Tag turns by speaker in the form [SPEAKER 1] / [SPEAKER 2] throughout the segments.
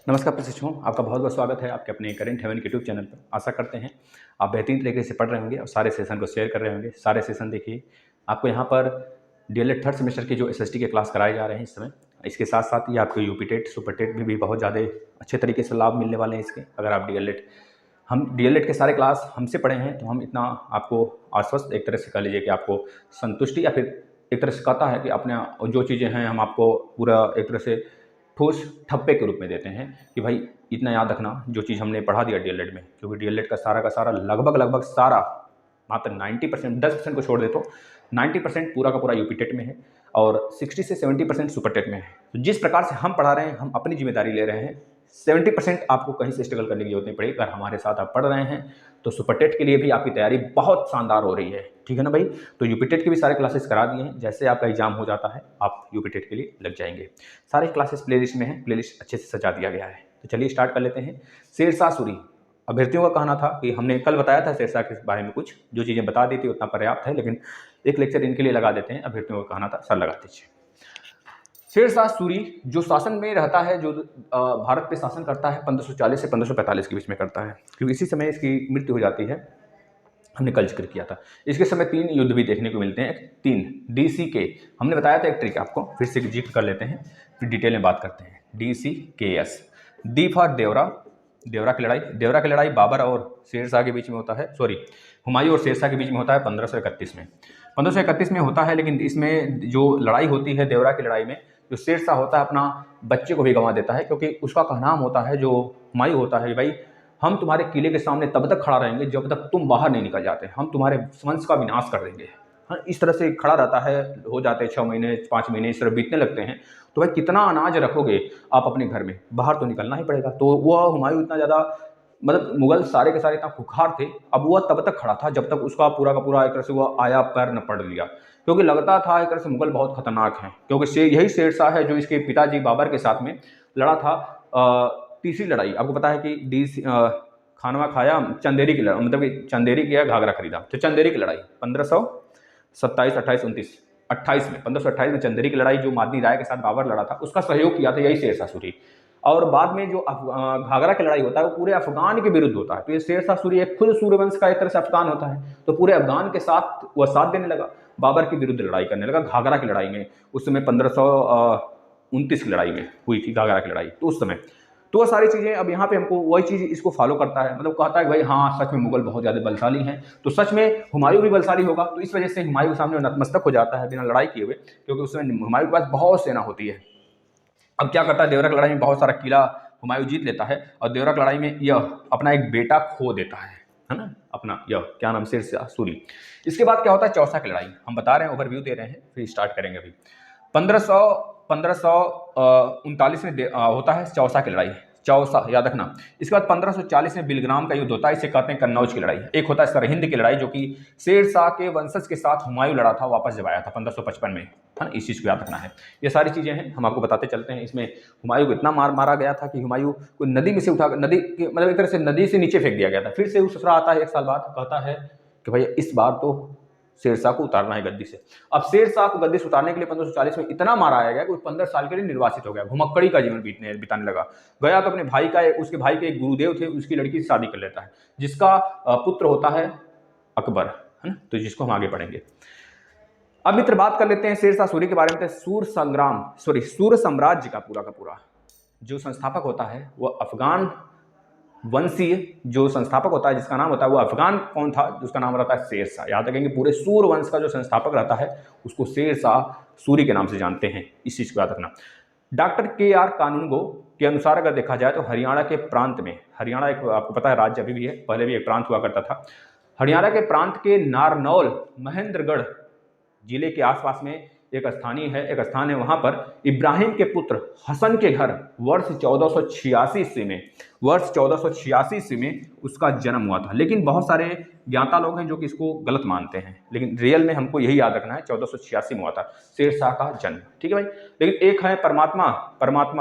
[SPEAKER 1] नमस्कार प्रशिक्षुओं, आपका बहुत बहुत स्वागत है आपके अपने करेंट हेवन के यूट्यूब चैनल पर। आशा करते हैं आप बेहतरीन तरीके से पढ़ रहे होंगे और सारे सेशन को शेयर कर रहे होंगे। सारे सेशन देखिए, आपको यहाँ पर डीएलएड थर्ड सेमेस्टर के जो एसएसटी के क्लास कराए जा रहे हैं इस समय। इसके साथ साथ ये आपको यूपी टेट, सुपर टेट में भी बहुत ज़्यादा अच्छे तरीके से लाभ मिलने वाले हैं इसके। अगर आप हम डीएलएड के सारे क्लास हमसे पढ़े हैं तो हम इतना आपको आश्वस्त एक तरह से कह लीजिए कि आपको संतुष्टि या फिर एक तरह से कहता है कि अपने जो चीज़ें हैं हम आपको पूरा एक तरह से ठोस ठप्पे के रूप में देते हैं कि भाई इतना याद रखना जो चीज़ हमने पढ़ा दिया डीएलएड में, क्योंकि डीएलएड का सारा लगभग सारा मात्र 90%, 10% को छोड़ दे तो 90% पूरा का पूरा यूपी टेट में है और 60 से 70% सुपर टेट में है। तो जिस प्रकार से हम पढ़ा रहे हैं, हम अपनी जिम्मेदारी ले रहे हैं। 70% आपको कहीं से स्ट्रगल करने की जरूरत नहीं पड़ेगी। अगर हमारे साथ आप पढ़ रहे हैं तो सुपर टेट के लिए भी आपकी तैयारी बहुत शानदार हो रही है, ठीक है ना भाई। तो यूपी टेट के भी सारे क्लासेस करा दिए हैं। जैसे आपका एग्जाम हो जाता है आप यूपी टेट के लिए लग जाएंगे। सारे क्लासेस प्लेलिस्ट में हैं, प्लेलिस्ट अच्छे से सजा दिया गया है। तो चलिए स्टार्ट कर लेते हैं। शेरशाह सूरी अभ्यर्थियों का कहना था कि हमने कल बताया था शेरशाह के बारे में, कुछ जो चीज़ें बता दी थी उतना पर्याप्त है, लेकिन एक लेक्चर इनके लिए लगा देते हैं। अभ्यर्थियों का कहना था सर लगा दीजिए। शेरशाह सूरी जो शासन में रहता है, जो भारत पे शासन करता है 1540 से 1545 के बीच में करता है, क्योंकि इसी समय इसकी मृत्यु हो जाती है। हमने कल जिक्र किया था। इसके समय 3 युद्ध भी देखने को मिलते हैं। 3 DCK हमने बताया था, एक ट्रिक आपको फिर से जिक्र कर लेते हैं, फिर डिटेल में बात करते हैं। DCKS, डी फॉर देवरा, देवरा की लड़ाई बाबर और शेरशाह के बीच में होता है, हुमायूं और शेरशाह के बीच में होता है 1531 में। 1531 में होता है, लेकिन इसमें जो लड़ाई होती है देवरा की लड़ाई में, जो शेरशाह होता है अपना बच्चे को भी गंवा देता है, क्योंकि उसका कहना होता है, जो हुमायूं होता है, भाई हम तुम्हारे किले के सामने तब तक खड़ा रहेंगे जब तक तुम बाहर नहीं निकल जाते, हम तुम्हारे वंश का विनाश कर देंगे। हाँ, इस तरह से खड़ा रहता है। हो जाते 6 महीने 5 महीने इस तरह बीतने लगते हैं। तो भाई कितना अनाज रखोगे आप अपने घर में, बाहर तो निकलना ही पड़ेगा। तो वह हुमायूं इतना ज़्यादा, मतलब मुगल सारे के सारे इतना खुखार थे, अब वह तब तक खड़ा था जब तक उसका पूरा का पूरा एक तरह से वह आया पैर न पड़ लिया, क्योंकि लगता था एक तरह से मुगल बहुत खतरनाक हैं। क्योंकि यही शेरशाह है जो इसके पिताजी बाबर के साथ में लड़ा था। तीसरी लड़ाई आपको पता है कि खानवा खाया चंदेरी की लड़ाई, मतलब कि चंदेरी किया घाघरा खरीदा। तो चंदेरी की लड़ाई 1527, 28, 29, 28 में 1528 में चंदेरी की लड़ाई जो मादनी राय के साथ बाबर लड़ा था, उसका सहयोग किया था यही शेरशाह सूरी। और बाद में जो घाघरा की लड़ाई होता है वो पूरे अफगान के विरुद्ध होता है। तो ये शेरशाह सूरी एक खुद सूर्यवंश का एक तरह से अफगान होता है, तो पूरे अफगान के साथ वह साथ देने लगा, बाबर के विरुद्ध लड़ाई करने लगा घाघरा की लड़ाई में। उस समय 1529 की लड़ाई में हुई थी घाघरा की लड़ाई। तो उस समय तो वो सारी चीज़ें, अब यहाँ पे हमको वही चीज़ इसको फॉलो करता है, मतलब कहता है कि भाई हाँ सच में मुगल बहुत ज़्यादा बलशाली हैं, तो सच में हुमायूं भी बलशाली होगा। तो इस वजह से हुमायूं के सामने नतमस्तक हो जाता है बिना लड़ाई किए हुए, क्योंकि उस समय हुमायूं के पास बहुत सेना होती है। अब क्या करता है, देवरा की लड़ाई में बहुत सारा किला हुमायूं जीत लेता है, और देवरा की लड़ाई में यह अपना एक बेटा खो देता है ना, अपना यह क्या नाम, शेरशाह सूरी। इसके बाद क्या होता है, चौसा की लड़ाई। हम बता रहे हैं, ओवरव्यू दे रहे हैं, फिर स्टार्ट करेंगे। अभी 1539 में होता है चौसा की लड़ाई। चौसा याद रखना। इसके बाद 1540 में बिलग्राम का युद्ध होता है, इसे कहते हैं कन्नौज की लड़ाई। एक होता है सरहिंद की लड़ाई, जो कि शेरशाह के वंशज के साथ हुमायूं लड़ा था, वापस जब आया था 1555 में, है ना। इस चीज़ को याद रखना है। ये सारी चीज़ें हैं, हम आपको बताते चलते हैं। इसमें हुमायूं को इतना मारा गया था कि हुमायूं को नदी में से उठा, नदी के मतलब एक तरह से नदी से नीचे फेंक दिया गया था। फिर से वो ससुरा आता है 1 साल बाद, कहता है कि भाई इस बार तो शेरशाह को उतारना है गद्दी से। अब शेरशाह को गद्दी से उतारने के लिए 1540 में इतना मारा गया कि वो 15 साल के लिए निर्वासित हो गया, घुमक्कड़ी का जीवन बिताने लगा। गया तो अपने भाई का, उसके भाई के एक गुरुदेव थे, उसकी लड़की से शादी कर लेता है, जिसका पुत्र होता है अकबर, है ना। तो जिसको हम आगे पढ़ेंगे। अब मित्र बात कर लेते हैं शेरशाह सूरी के बारे में। सूर साम्राज्य का पूरा जो संस्थापक होता है वो अफगान वंशीय जो संस्थापक होता है, जिसका नाम होता है वो अफगान कौन था, जिसका नाम रहता है शेरशाह। याद रखेंगे, पूरे सूर वंश का जो संस्थापक रहता है उसको शेरशाह सूरी के नाम से जानते हैं, इस चीज़ को याद रखना। डॉक्टर KR कानूनगो के अनुसार अगर देखा जाए तो हरियाणा के प्रांत में, हरियाणा एक आपको पता है राज्य अभी भी है, पहले भी एक प्रांत हुआ करता था। हरियाणा के प्रांत के नारनौल महेंद्रगढ़ जिले के आसपास में एक स्थान है, वहां पर इब्राहिम के पुत्र हसन के घर वर्ष 1486 ईस्वी में उसका जन्म हुआ था। लेकिन बहुत सारे ज्ञाता लोग हैं जो कि इसको गलत मानते हैं, लेकिन रियल में हमको यही याद रखना है, 1486 में हुआ था शेरशाह का जन्म, ठीक है भाई। लेकिन एक है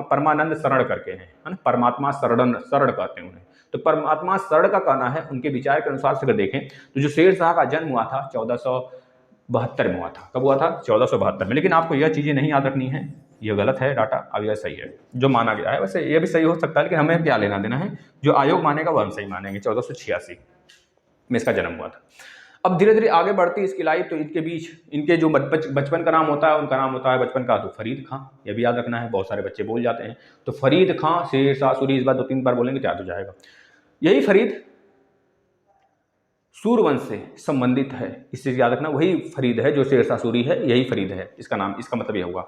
[SPEAKER 1] परमानंद शरण करके हैं, है ना, परमात्मा शरण कहते हैं उन्हें। तो परमात्मा शरण का कहना है, उनके विचार के अनुसार से अगर देखें तो जो शेरशाह का जन्म हुआ था 1472 में हुआ था। कब हुआ था? 1472 में। लेकिन आपको यह चीज़ें नहीं याद रखनी है ये गलत है डाटा, अब यह सही है जो माना गया है। वैसे ये भी सही हो सकता है, लेकिन हमें क्या लेना देना है, जो आयोग मानेगा वो हम सही मानेंगे। 1486 में इसका जन्म हुआ था। अब धीरे धीरे आगे बढ़ती इसकी लाइफ, तो इनके बीच इनके जो बचपन का नाम होता है, उनका नाम होता है बचपन का तो फरीद खां। ये भी याद रखना है, बहुत सारे बच्चे बोल जाते हैं। तो फरीद खां शेरशाह सूरी, इस बार 2-3 बार बोलेंगे तो याद हो जाएगा। यही फरीद सूरवंश से संबंधित है, इस चीज़ याद रखना, वही फरीद है जो शेरशाह सूरी है, यही फरीद है इसका नाम, इसका मतलब यह हुआ।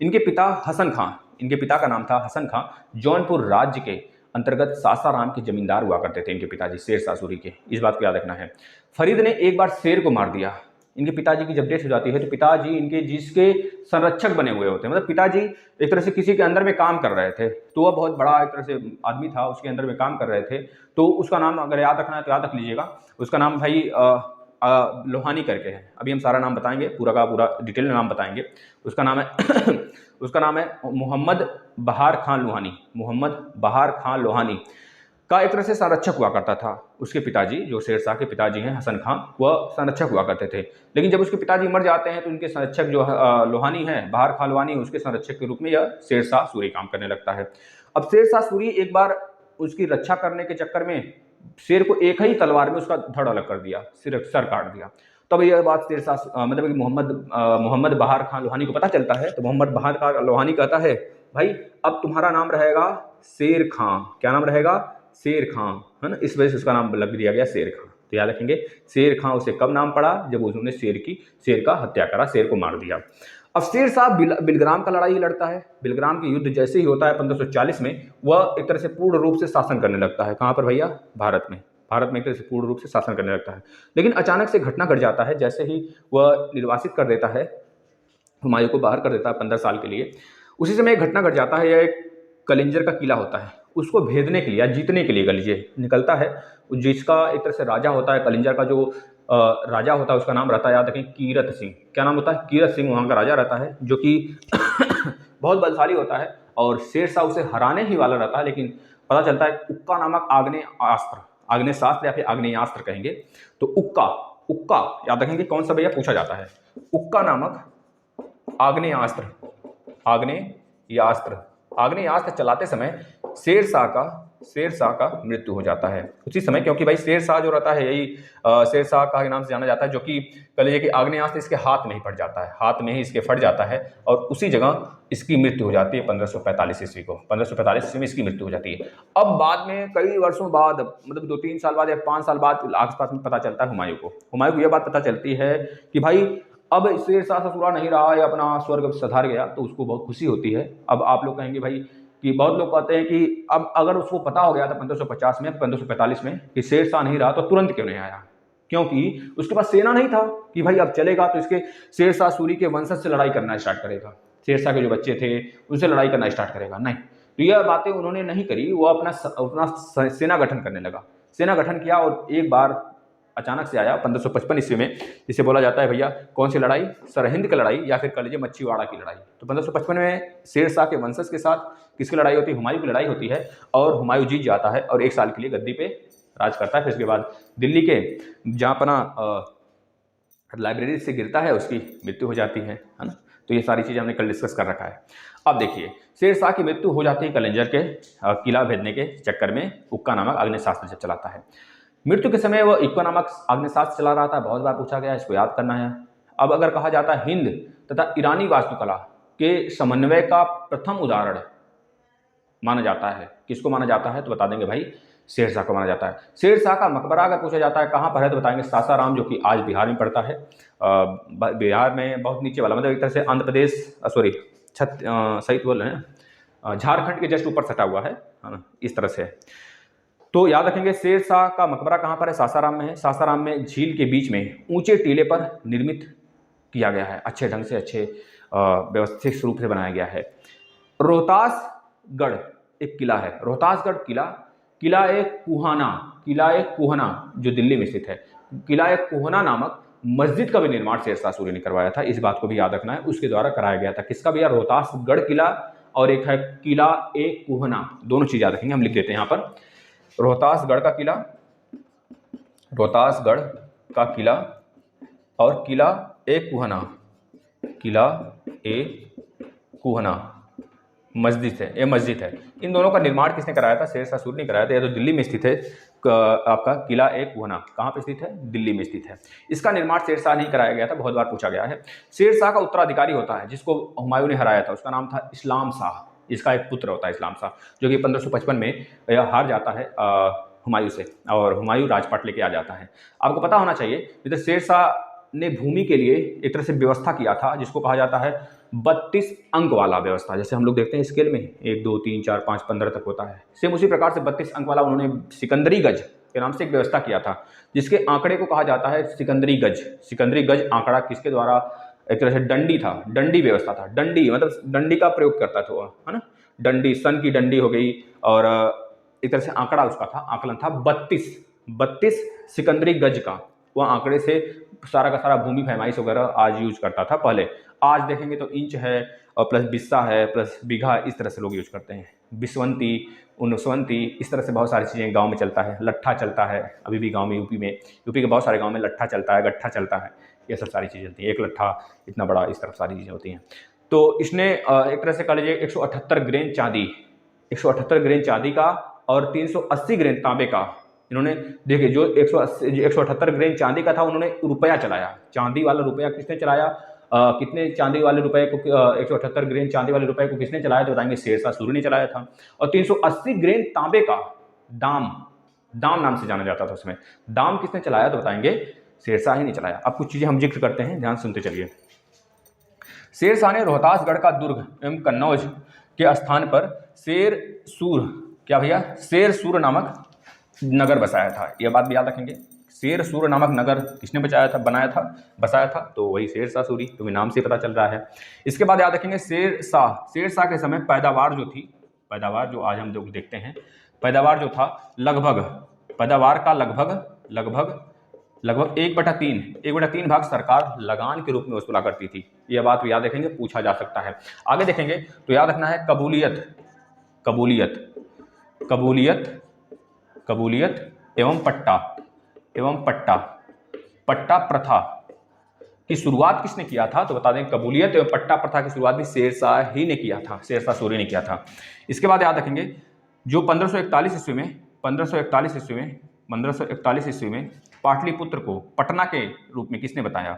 [SPEAKER 1] इनके पिता हसन खां, इनके पिता का नाम था हसन खां, जौनपुर राज्य के अंतर्गत सासाराम के जमींदार हुआ करते थे इनके पिताजी शेरशाह सूरी के, इस बात को याद रखना है। फरीद ने एक बार शेर को मार दिया। इनके पिताजी की जब डेथ हो जाती है तो पिताजी इनके जिसके संरक्षक बने हुए होते हैं, मतलब पिताजी एक तरह से किसी के अंदर में काम कर रहे थे, तो वह बहुत बड़ा एक तरह से आदमी था, उसके अंदर में काम कर रहे थे, तो उसका नाम अगर याद रखना है तो याद रख लीजिएगा। उसका नाम भाई लोहानी करके है। अभी हम सारा नाम बताएंगे, पूरा का पूरा डिटेल में नाम बताएंगे। उसका नाम है उसका नाम है मोहम्मद बहार खां लोहानी। मोहम्मद बहार खां लोहानी का एक तरह से संरक्षक हुआ करता था। उसके पिताजी जो शेरशाह के पिताजी हैं हसन खां, वह संरक्षक हुआ करते थे। लेकिन जब उसके पिताजी मर जाते हैं तो उनके संरक्षक जो लोहानी है, बहार खां लोहानी, उसके संरक्षक के रूप में यह शेरशाह सूरी काम करने लगता है। अब शेरशाह सूरी एक बार उसकी रक्षा करने के चक्कर में शेर को एक ही तलवार में उसका धड़ अलग कर दिया, सर काट दिया। तब यह बात शेरशाह मतलब कि मोहम्मद बहार खां लोहानी को पता चलता है। तो मोहम्मद बहार खां लोहानी कहता है, भाई अब तुम्हारा नाम रहेगा शेर खां। क्या नाम रहेगा? शेर खां, है ना, इस वजह से उसका नाम लग दिया गया शेर खां। तो याद रखेंगे शेर खां उसे कब नाम पड़ा, जब उन्होंने शेर का हत्या करा, शेर को मार दिया। अब शेर शाह बिलग्राम का लड़ाई लड़ता है। बिलग्राम के युद्ध जैसे ही होता है 1540 में, वह एक तरह से पूर्ण रूप से शासन करने लगता है। कहाँ पर भैया? भारत में। भारत में एक तरह से पूर्ण रूप से शासन करने लगता है। लेकिन अचानक से घटना घट जाता है, जैसे ही वह निर्वासित कर देता है, हुमायूं को बाहर कर देता है 15 साल के लिए, उसी समय एक घटना घट जाता है। यह एक कलिंजर का किला होता है, उसको भेदने के लिए या जीतने के लिए कलिंजर निकलता है, जिसका एक तरह से राजा होता है। कलिंजर का जो राजा होता है उसका नाम रहता है, याद रखें, कीरत सिंह। क्या नाम होता है? कीरत सिंह वहाँ का राजा रहता है, जो कि बहुत बलशाली होता है और शेरशाह उसे हराने ही वाला रहता है। लेकिन पता चलता है उक्का नामक आग्नेयास्त्र या फिर आग्नेयास्त्र कहेंगे, तो उक्का याद रखेंगे, कौन सा भैया पूछा जाता है। उक्का नामक आग्नेयास्त्र चलाते समय शेरशाह का मृत्यु हो जाता है उसी समय, क्योंकि भाई शेरशाह जो रहता है यही शेरशाह का नाम से जाना जाता है, जो कि कलिए कि आग्नेयास्त्र इसके हाथ में ही फट जाता है, हाथ में ही इसके फट जाता है और उसी जगह इसकी मृत्यु हो जाती है 1545 ईस्वी को। 1545 ईस्वी में इसकी मृत्यु हो जाती है। अब बाद में कई वर्षों बाद, मतलब 2-3 साल बाद या 5 साल बाद आसपास में पता चलता है हुमायूं को यह बात पता चलती है कि भाई अब शेरशाह ससुरा नहीं रहा है, अपना स्वर्ग सधार गया, तो उसको बहुत खुशी होती है। अब आप लोग कहेंगे भाई कि बहुत लोग कहते हैं कि अब अगर उसको पता हो गया था 1550 में 1545 में कि शेरशाह नहीं रहा, तो तुरंत क्यों नहीं आया? क्योंकि उसके पास सेना नहीं था कि भाई अब चलेगा तो इसके शेरशाह सूरी के वंशज से लड़ाई करना स्टार्ट करेगा, शेरशाह के जो बच्चे थे उनसे लड़ाई करना स्टार्ट करेगा, नहीं। तो यह बातें उन्होंने नहीं करी, वो अपना सेना गठन करने लगा। सेना गठन किया और एक बार अचानक से आया 1555 ईस्वी में, जिसे बोला जाता है भैया कौन सी लड़ाई? सरहिंद की लड़ाई या फिर कलिजे मच्छीवाड़ा की लड़ाई। तो 1555 में शेरशाह के वंशज के साथ किसकी लड़ाई होती है? हुमायूं की लड़ाई होती है और हुमायूं जीत जाता है और 1 साल के लिए गद्दी पे राज करता है। फिर इसके बाद दिल्ली के जहाँ अपना लाइब्रेरी से गिरता है, उसकी मृत्यु हो जाती है ना। तो ये सारी चीज़ें हमने कल डिस्कस कर रखा है। अब देखिए, शेरशाह की मृत्यु हो जाती है कलिंजर के किला भेदने के चक्कर में, उक्का नामक आग्नेयास्त्र जब चलाता है। मृत्यु के समय वह इक्का नामक आग्नेयास्त्र चला रहा था, बहुत बार पूछा गया, इसको याद करना है। अब अगर कहा जाता है हिंद तथा ईरानी वास्तुकला के समन्वय का प्रथम उदाहरण माना जाता है, किसको माना जाता है? तो बता देंगे भाई शेरशाह को माना जाता है। शेरशाह का मकबरा अगर पूछा जाता है कहाँ पर है, तो बताएंगे सासाराम, जो कि आज बिहार में पड़ता है। बिहार में बहुत नीचे वाला, मतलब एक तरह से आंध्र प्रदेश, सॉरी सही बोल रहे हैं, झारखंड के जस्ट ऊपर सटा हुआ है ना, इस तरह से। तो याद रखेंगे शेरशाह का मकबरा कहाँ पर है? सासाराम में है। सासाराम में झील के बीच में ऊंचे टीले पर निर्मित किया गया है, अच्छे ढंग से, अच्छे व्यवस्थित रूप से बनाया गया है। रोहतासगढ़ एक किला है, रोहतासगढ़ किला एक कुहाना जो दिल्ली में स्थित है, किला एक कुहाना नामक मस्जिद का भी निर्माण शेरशाह सूरी ने करवाया था। इस बात को भी याद रखना है, उसके द्वारा कराया गया था। किसका भैया? रोहतासगढ़ किला, और एक है किला एक कुहाना, दोनों चीज याद रखेंगे, हम लिख देते हैं यहाँ पर। रोहतासगढ़ का किला और किला एक कुहाना मस्जिद है, ये मस्जिद है। इन दोनों का निर्माण किसने कराया था? शेरशाह सूरी ने कराया था। ये तो दिल्ली में स्थित है, आपका किला एक वना कहाँ पे स्थित है? दिल्ली में स्थित है। इसका निर्माण शेरशाह नहीं कराया गया था, बहुत बार पूछा गया है। शेरशाह का उत्तराधिकारी होता है जिसको हुमायूं ने हराया था, उसका नाम था इस्लाम शाह। इसका एक पुत्र होता है इस्लाम शाह, जो कि 1555 में हार जाता है हुमायूं से, और हुमायूं राजपाट लेके आ जाता है। आपको पता होना चाहिए इधर शेरशाह ने भूमि के लिए एक तरह से व्यवस्था किया था जिसको कहा जाता है 32 अंक वाला व्यवस्था। जैसे हम लोग देखते हैं स्केल में 1 2 3 4 5 15 तक होता है, सेम उसी प्रकार से 32 अंक वाला उन्होंने सिकंदरी गज के नाम से एक व्यवस्था किया था, जिसके आंकड़े को कहा जाता है सिकंदरी गज। सिकंदरी गज आंकड़ा किसके द्वारा? एक तरह से डंडी था, डंडी व्यवस्था था। डंडी मतलब डंडी का प्रयोग करता था वह, है ना। डंडी, सन की डंडी हो गई, और एक तरह से आंकड़ा उसका था, आकलन था 32 सिकंदरी गज का। वह आंकड़े से सारा का सारा भूमि पैमाइश वगैरह आज यूज करता था पहले। आज देखेंगे तो इंच है और प्लस बिस्सा है प्लस बीघा, इस तरह से लोग यूज करते हैं। बिस्वंती, उनस्वंती, इस तरह से बहुत सारी चीज़ें गांव में चलता है। लट्ठा चलता है अभी भी गांव में, यूपी के बहुत सारे गांव में लट्ठा चलता है, गट्ठा चलता है, ये सब सारी चीज़ें चलती हैं। एक लट्ठा इतना बड़ा, इस तरफ सारी चीज़ें होती हैं। तो इसने एक तरह से कह लीजिए 178 ग्रेन चांदी, 178 ग्रेन चांदी का और 380 ग्रेन तांबे का इन्होंने, देखिए जो 178 ग्रेन चांदी का था उन्होंने रुपया चलाया। चांदी वाला रुपया किसने चलाया? कितने चांदी वाले रुपए को 178 ग्रेन चांदी वाले रुपए को किसने चलाया? तो बताएंगे शेरशाह सूरी ने चलाया था। और 380 ग्रेन तांबे का दाम नाम से जाना जाता था उसमें, दाम किसने चलाया? तो बताएंगे शेरशाह ही ने चलाया। अब कुछ चीजें हम जिक्र करते हैं, ध्यान सुनते चलिए। शेरशाह ने रोहतासगढ़ का दुर्ग एवं कन्नौज के स्थान पर शेरसूर, क्या भैया? शेरसूर नामक नगर बसाया था। यह बात भी याद रखेंगे, शेरसूर नामक नगर किसने बसाया था? तो वही शेरशाह सूरी, क्योंकि नाम से पता चल रहा है। इसके बाद याद रखेंगे शेरशाह के समय पैदावार जो थी, पैदावार जो आज हम लोग देखते हैं, पैदावार जो था पैदावार का लगभग 1/3 भाग सरकार लगान के रूप में वसूला करती थी। यह बात भी याद रखेंगे, पूछा जा सकता है। आगे देखेंगे तो याद रखना है कबूलियत एवं पट्टा प्रथा की शुरुआत किसने किया था? तो बता दें कबूलियत एवं पट्टा प्रथा की शुरुआत भी शेरशाह ही ने किया था, शेरशाह सूरी ने किया था। इसके बाद याद रखेंगे जो 1541 ईस्वी में पाटलिपुत्र को पटना के रूप में किसने बताया?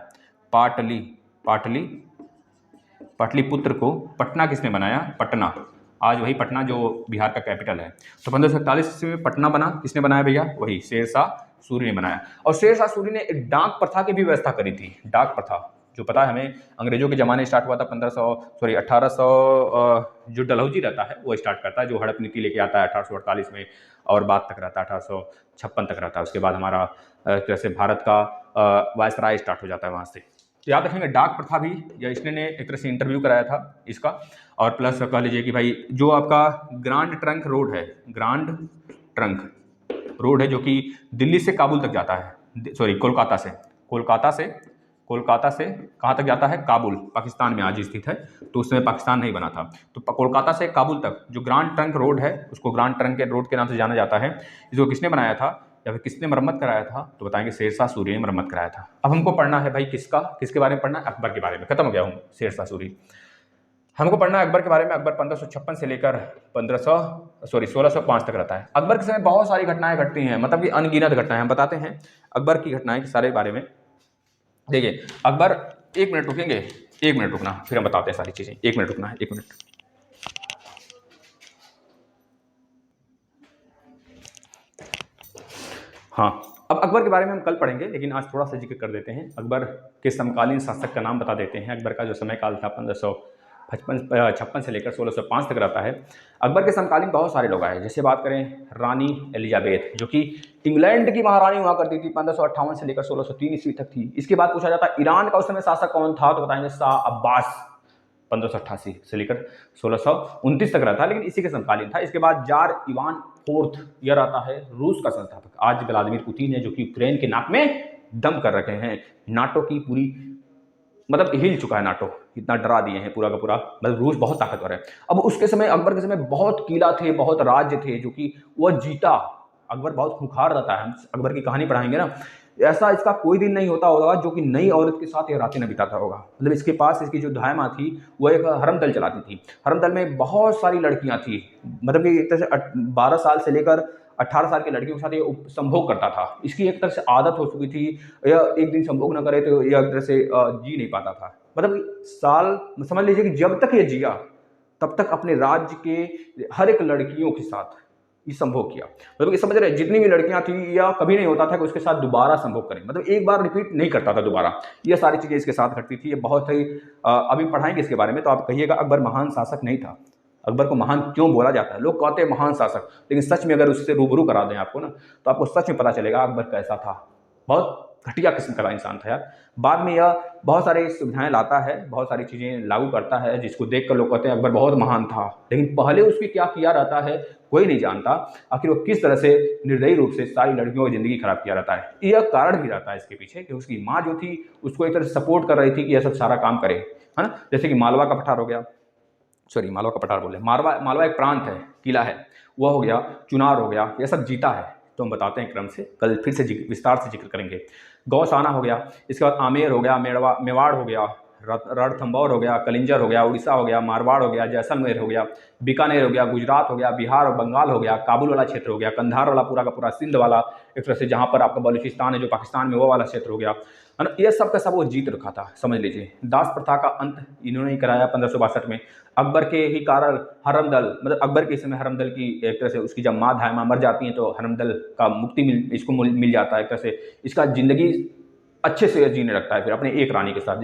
[SPEAKER 1] पाटलिपुत्र को पटना किसने बनाया? पटना, आज वही पटना जो बिहार का कैपिटल है। तो 1541 ईस्वी में पटना बना, किसने बनाया भैया? वही शेरशाह सूरी ने बनाया। और शेरशाह सूरी ने एक डाक प्रथा की भी व्यवस्था करी थी। डाक प्रथा जो पता है हमें, अंग्रेजों के ज़माने स्टार्ट हुआ था 1800 जो डलहौजी रहता है वो स्टार्ट करता है, जो हड़प नीति लेके आता है 1848 में, और बाद तक रहता है 1856 तक रहता है। उसके बाद हमारा जैसे भारत का वायसराय स्टार्ट हो जाता है वहाँ से। तो याद रखेंगे डाक प्रथा भी, या इसने एक तरह से इंटरव्यू कराया था इसका। और प्लस कह लीजिए कि भाई जो आपका ग्रांड ट्रंक रोड है जो कि दिल्ली से काबुल तक जाता है, कोलकाता से कहाँ तक जाता है? काबुल, पाकिस्तान में आज स्थित है, तो उसमें पाकिस्तान नहीं बना था। तो कोलकाता से काबुल तक जो ग्रांड ट्रंक रोड है उसको ग्रांड ट्रंक रोड के नाम से जाना जाता है। इसको किसने बनाया था या फिर किसने मरम्मत कराया था? तो बताएंगे शेरशाह सूरी ने मरम्मत कराया था। अब हमको पढ़ना है भाई किसके बारे में पढ़ना है? अकबर के बारे में। खत्म हो गया हूँ शेरशाह सूरी। हमको पढ़ना है अकबर के बारे में। अकबर 1556 से लेकर 1605 तक रहता है। अकबर के समय बहुत सारी घटनाएं घटती हैं, मतलब कि अनगिनत घटनाएं। हम बताते हैं अकबर की घटनाएं के सारे बारे में। देखिए अकबर, 1 मिनट रुकेंगे, 1 मिनट रुकना, फिर हम बताते हैं सारी चीजें। 1 मिनट रुकना है, 1 मिनट। हाँ, अब अकबर के बारे में हम कल पढ़ेंगे, लेकिन आज थोड़ा सा जिक्र कर देते हैं। अकबर के समकालीन शासक का नाम बता देते हैं। अकबर का जो समय काल था 1556 से लेकर 1605 तक रहता है। अकबर के समकालीन बहुत सारे लोग आए। जैसे बात करें रानी एलिजाबेथ, जो कि इंग्लैंड की महारानी हुआ करती थी, 1558 से लेकर 1603 ईस्वी तक थी। इसके बाद पूछा जाता है ईरान का उस समय शासक कौन था? तो बताएंगे शाह अब्बास, 1588 से लेकर 1629 तक रहता है, लेकिन इसी के समकालीन था। इसके बाद जार इवान IV, यह रहता है रूस का संस्थापक। आज व्लादिमीर पुतिन है जो कि यूक्रेन के नाक में दम कर रखे हैं। नाटो की पूरी मतलब हिल चुका है नाटो, इतना डरा दिए हैं पूरा का पूरा, मतलब रूस बहुत ताकतवर है। अब उसके समय अकबर के समय बहुत किला थे, बहुत राज्य थे जो कि वह जीता। अकबर बहुत खूंखार रहता है, हम अकबर की कहानी पढ़ाएंगे ना। ऐसा इसका कोई दिन नहीं होता होगा जो कि नई औरत के साथ ये रातें न बिताता होगा। मतलब इसके पास इसकी जो धाय माँ थी वो एक हरम दल चलाती थी। हरम दल में बहुत सारी लड़कियां थी, मतलब कि एक तरह से 12 साल से लेकर 18 साल की लड़कियों के साथ ये संभोग करता था। इसकी एक तरह से आदत हो चुकी थी, यह एक दिन संभोग न करे तो यह एक तरह से जी नहीं पाता था। मतलब साल समझ लीजिए कि जब तक ये जिया तब तक अपने राज्य के हर एक लड़कियों के साथ ये संभोग किया। मतलब ये समझ रहे जितनी भी लड़कियां थी, या कभी नहीं होता था कि उसके साथ दोबारा संभोग करें, मतलब एक बार रिपीट नहीं करता था दोबारा। ये सारी चीजें इसके साथ घटती थी। ये बहुत ही अभी पढ़ाएंगे इसके बारे में तो आप कहिएगा अकबर महान शासक नहीं था। अकबर को महान क्यों बोला जाता है? लोग कहते हैं महान शासक, लेकिन सच में अगर उससे रूबरू करा दें आपको ना, तो आपको सच में पता चलेगा अकबर कैसा था। बहुत घटिया किस्म का इंसान था यार। बाद में यह बहुत सारी सुविधाएं लाता है, बहुत सारी चीज़ें लागू करता है, जिसको देखकर लोग कहते हैं अकबर बहुत महान था। लेकिन पहले उसके क्या किया रहता है कोई नहीं जानता। आखिर वो किस तरह से निर्दयी रूप से सारी लड़कियों की ज़िंदगी खराब किया रहता है। यह कारण भी रहता है इसके पीछे कि उसकी माँ जो थी उसको एक तरह से सपोर्ट कर रही थी कि यह सब सारा काम करे, है ना। जैसे कि मालवा का पठार हो गया, सॉरी मालवा का पठार बोले, मालवा एक प्रांत है, किला है, वह हो गया, चुनार हो गया, यह सब जीता है। तो हम बताते हैं क्रम से, कल फिर से विस्तार से जिक्र करेंगे। गौसाना हो गया, इसके बाद आमेर हो गया, मेवाड़ हो गया, रणथंभौर हो गया, कलिंजर हो गया, उड़ीसा हो गया, मारवाड़ हो गया, जैसलमेर हो गया, बीकानेर हो गया, गुजरात हो गया, बिहार और बंगाल हो गया, काबुल वाला क्षेत्र हो गया, कंधार वाला पूरा का पूरा, सिंध वाला एक तरह से जहाँ पर आपका बलूचिस्तान है जो पाकिस्तान में, वो वाला क्षेत्र हो गया, है ना। ये सब का सब वो जीत रखा था, समझ लीजिए। दास प्रथा का अंत इन्होंने ही कराया 1562 में। अकबर के ही कारण हरमदल, मतलब अकबर के समय हरमदल की एक तरह से उसकी जब माँ धाय माँ मर जाती हैं तो हरमदल का मुक्ति इसको मिल जाता है। एक तरह से इसका जिंदगी अच्छे से जीने लगता है फिर अपने एक रानी के साथ,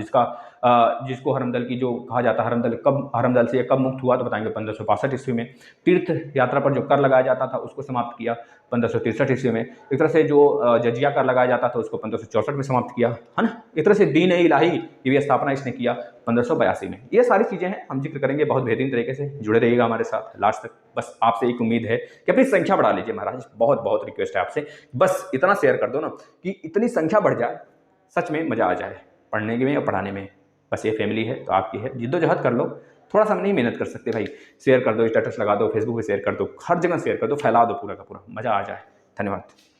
[SPEAKER 1] जिसको हरमदल की जो कहा जाता है। हरमदल से कब मुक्त हुआ तो बताएंगे 1562 ईस्वी में। तीर्थ यात्रा पर जो कर लगाया जाता था उसको समाप्त किया 1563 ईस्वी में। एक तरह से जो जजिया कर लगाया जाता था उसको 1564 में समाप्त किया, है ना। एक तरह से दीन इलाही की भी स्थापना इसने किया 1582 में। ये सारी चीज़ें हैं, हम जिक्र करेंगे बहुत बेहतरीन तरीके से। जुड़े रहिएगा हमारे साथ लास्ट तक। बस आपसे एक उम्मीद है कि अपनी संख्या बढ़ा लीजिए महाराज, बहुत बहुत रिक्वेस्ट है आपसे। बस इतना शेयर कर दो ना कि इतनी संख्या बढ़ जाए, सच में मज़ा आ जाए पढ़ने में और पढ़ाने में। बस ये फैमिली है तो आपकी है, जिद्दोजहद कर लो। थोड़ा सा हम नहीं मेहनत कर सकते भाई, शेयर कर दो, स्टेटस लगा दो, फेसबुक पे शेयर कर दो, हर जगह शेयर कर दो, फैला दो पूरा का पूरा, मज़ा आ जाए। धन्यवाद।